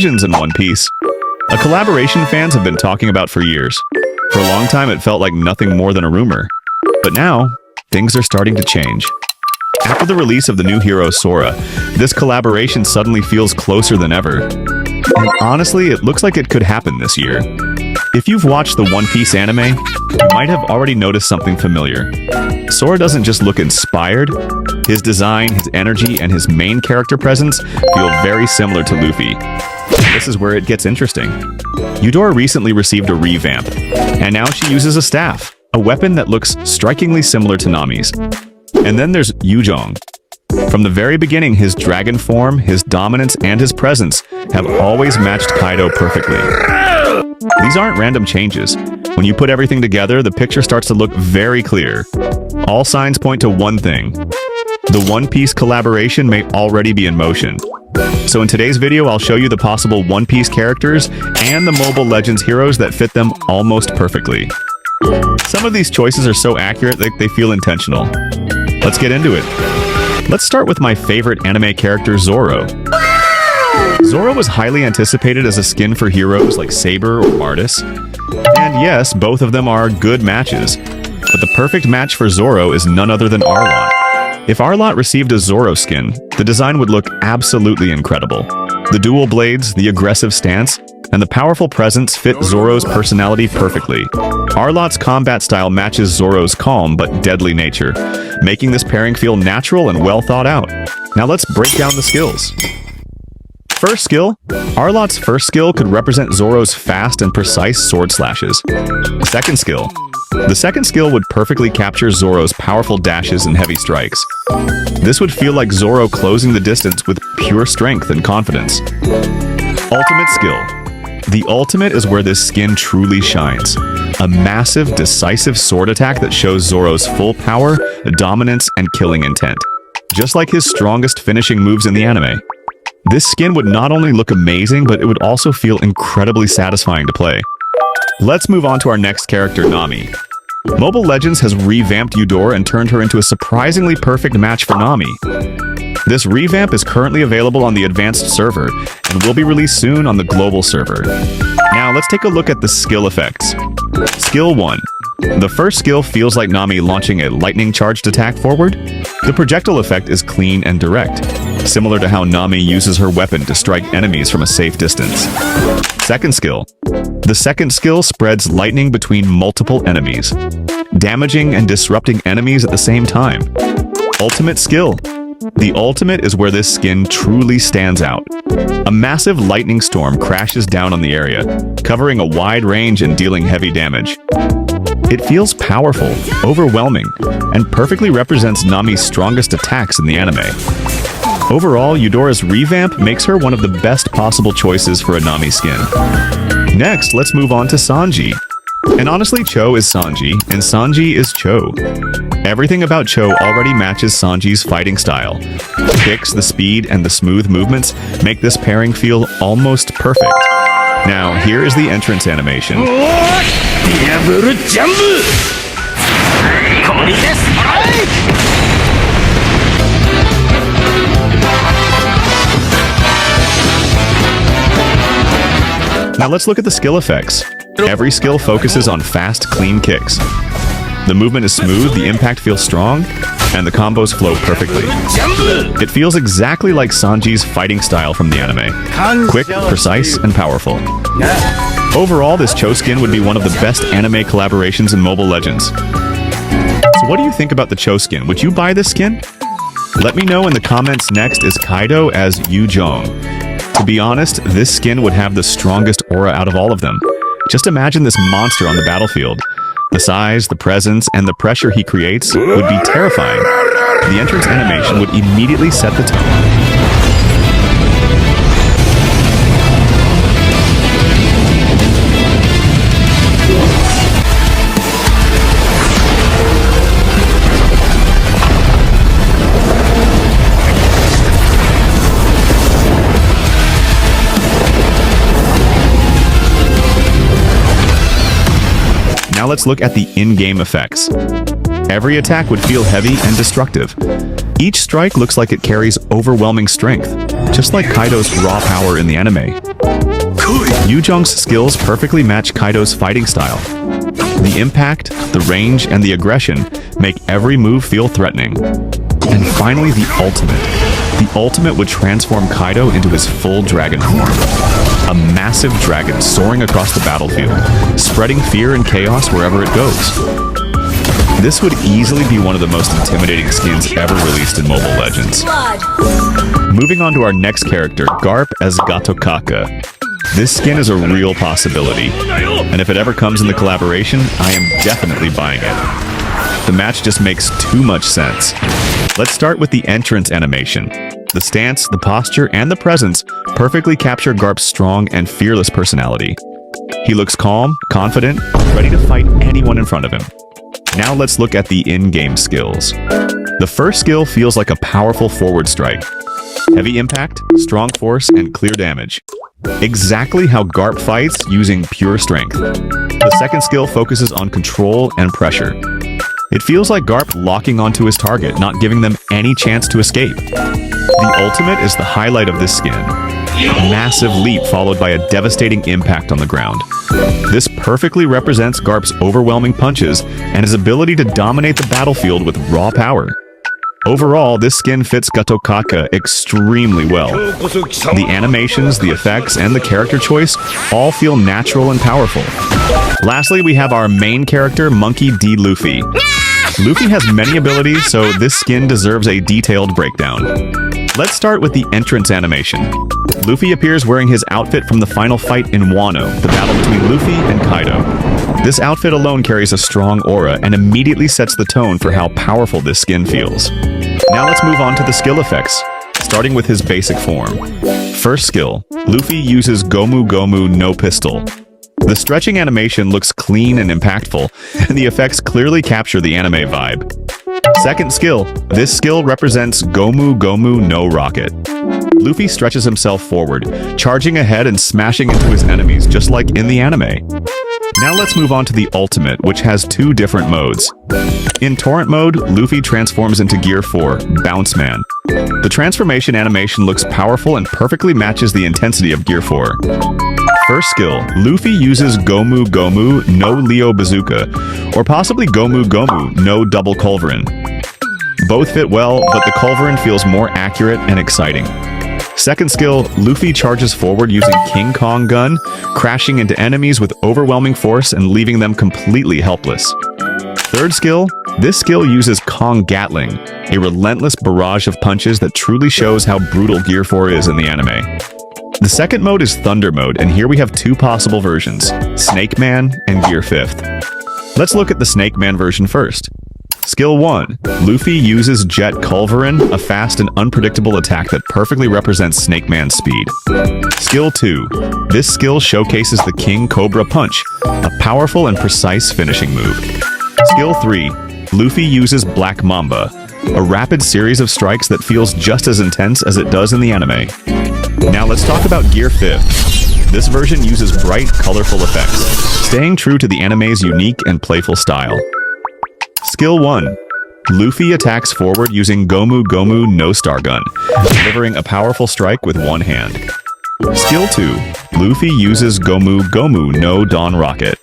Legends in One Piece. A collaboration fans have been talking about for years. For a long time, it felt like nothing more than a rumor. But now, things are starting to change. After the release of the new hero Sora, this collaboration suddenly feels closer than ever. And honestly, it looks like it could happen this year. If you've watched the One Piece anime, you might have already noticed something familiar. Sora doesn't just look inspired. His design, his energy, and his main character presence feel very similar to Luffy. This is where it gets interesting. Odora recently received a revamp, and now she uses a staff, a weapon that looks strikingly similar to Nami's. And then there's Yu Zhong. From the very beginning, his dragon form, his dominance, and his presence have always matched Kaido perfectly. These aren't random changes. When you put everything together, the picture starts to look very clear. All signs point to one thing. The One Piece collaboration may already be in motion. So in today's video, I'll show you the possible One Piece characters and the Mobile Legends heroes that fit them almost perfectly. Some of these choices are so accurate that they feel intentional. Let's get into it. Let's start with my favorite anime character, Zoro. Zoro was highly anticipated as a skin for heroes like Saber or Martis. And yes, both of them are good matches. But the perfect match for Zoro is none other than Arlot. If Arlot received a Zoro skin, the design would look absolutely incredible. The dual blades, the aggressive stance, and the powerful presence fit Zoro's personality perfectly. Arlot's combat style matches Zoro's calm but deadly nature, making this pairing feel natural and well thought out. Now let's break down the skills. First skill. Arlot's first skill could represent Zoro's fast and precise sword slashes. Second skill. The second skill would perfectly capture Zoro's powerful dashes and heavy strikes. This would feel like Zoro closing the distance with pure strength and confidence. Ultimate skill. The ultimate is where this skin truly shines. A massive, decisive sword attack that shows Zoro's full power, dominance, and killing intent. Just like his strongest finishing moves in the anime. This skin would not only look amazing, but it would also feel incredibly satisfying to play. Let's move on to our next character, Nami. Mobile Legends has revamped Odora and turned her into a surprisingly perfect match for Nami. This revamp is currently available on the advanced server and will be released soon on the global server. Now let's take a look at the skill effects. Skill 1. The first skill feels like Nami launching a lightning-charged attack forward. The projectile effect is clean and direct, similar to how Nami uses her weapon to strike enemies from a safe distance. Second skill. The second skill spreads lightning between multiple enemies, damaging and disrupting enemies at the same time. Ultimate skill. The ultimate is where this skin truly stands out. A massive lightning storm crashes down on the area, covering a wide range and dealing heavy damage. It feels powerful, overwhelming, and perfectly represents Nami's strongest attacks in the anime. Overall, Odora's revamp makes her one of the best possible choices for a Nami skin. Next, let's move on to Sanji. And honestly, Chou is Sanji, and Sanji is Chou. Everything about Chou already matches Sanji's fighting style. The kicks, the speed, and the smooth movements make this pairing feel almost perfect. Now, here is the entrance animation. Now let's look at the skill effects. Every skill focuses on fast, clean kicks. The movement is smooth, the impact feels strong, and the combos flow perfectly. It feels exactly like Sanji's fighting style from the anime. Quick, precise, and powerful. Overall, this Chou skin would be one of the best anime collaborations in Mobile Legends. So what do you think about the Chou skin? Would you buy this skin? Let me know in the comments. Next is Kaido as Yu Zhong. To be honest, this skin would have the strongest aura out of all of them. Just imagine this monster on the battlefield. The size, the presence, and the pressure he creates would be terrifying. The entrance animation would immediately set the tone. Now let's look at the in-game effects. Every attack would feel heavy and destructive. Each strike looks like it carries overwhelming strength, just like Kaido's raw power in the anime. Yu Zhong's skills perfectly match Kaido's fighting style. The impact, the range, and the aggression make every move feel threatening. And finally, the ultimate. The ultimate would transform Kaido into his full dragon form. A massive dragon soaring across the battlefield, spreading fear and chaos wherever it goes. This would easily be one of the most intimidating skins ever released in Mobile Legends. Moving on to our next character, Garp as Gatotkaca. This skin is a real possibility, and if it ever comes in the collaboration, I am definitely buying it. The match just makes too much sense. Let's start with the entrance animation. The stance, the posture, and the presence perfectly capture Garp's strong and fearless personality. He looks calm, confident, ready to fight anyone in front of him. Now let's look at the in-game skills. The first skill feels like a powerful forward strike. Heavy impact, strong force, and clear damage. Exactly how Garp fights using pure strength. The second skill focuses on control and pressure. It feels like Garp locking onto his target, not giving them any chance to escape. The ultimate is the highlight of this skin. A massive leap followed by a devastating impact on the ground. This perfectly represents Garp's overwhelming punches and his ability to dominate the battlefield with raw power. Overall, this skin fits Gatotkaca extremely well. The animations, the effects, and the character choice all feel natural and powerful. Lastly, we have our main character, Monkey D. Luffy. Luffy has many abilities, so this skin deserves a detailed breakdown. Let's start with the entrance animation. Luffy appears wearing his outfit from the final fight in Wano, the battle between Luffy and Kaido. This outfit alone carries a strong aura and immediately sets the tone for how powerful this skin feels. Now let's move on to the skill effects, starting with his basic form. First skill, Luffy uses Gomu Gomu no Pistol. The stretching animation looks clean and impactful, and the effects clearly capture the anime vibe. Second skill, this skill represents Gomu Gomu no Rocket. Luffy stretches himself forward, charging ahead and smashing into his enemies just like in the anime. Now let's move on to the ultimate, which has two different modes. In Torrent mode, Luffy transforms into Gear 4, Bounce Man. The transformation animation looks powerful and perfectly matches the intensity of Gear 4. First skill, Luffy uses Gomu Gomu no Leo Bazooka, or possibly Gomu Gomu no Double Culverin. Both fit well, but the Culverin feels more accurate and exciting. Second skill, Luffy charges forward using King Kong Gun, crashing into enemies with overwhelming force and leaving them completely helpless. Third skill, this skill uses Kong Gatling, a relentless barrage of punches that truly shows how brutal Gear 4 is in the anime. The second mode is Thunder mode, and here we have two possible versions, Snake Man and Gear 5th. Let's look at the Snake Man version first. Skill 1. Luffy uses Jet Culverin, a fast and unpredictable attack that perfectly represents Snake Man's speed. Skill 2. This skill showcases the King Cobra Punch, a powerful and precise finishing move. Skill 3. Luffy uses Black Mamba, a rapid series of strikes that feels just as intense as it does in the anime. Now let's talk about Gear 5th. This version uses bright, colorful effects, staying true to the anime's unique and playful style. Skill 1. Luffy attacks forward using Gomu Gomu no Star Gun, delivering a powerful strike with one hand. Skill 2. Luffy uses Gomu Gomu no Dawn Rocket.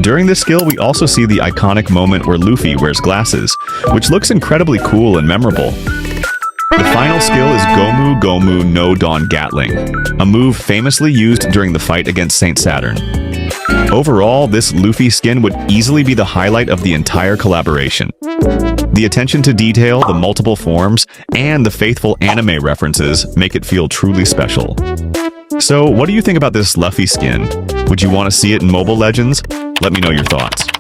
During this skill, we also see the iconic moment where Luffy wears glasses, which looks incredibly cool and memorable. The final skill is Gomu Gomu no Dawn Gatling, a move famously used during the fight against Saint Saturn. Overall, this Luffy skin would easily be the highlight of the entire collaboration. The attention to detail, the multiple forms, and the faithful anime references make it feel truly special. So, what do you think about this Luffy skin? Would you want to see it in Mobile Legends? Let me know your thoughts.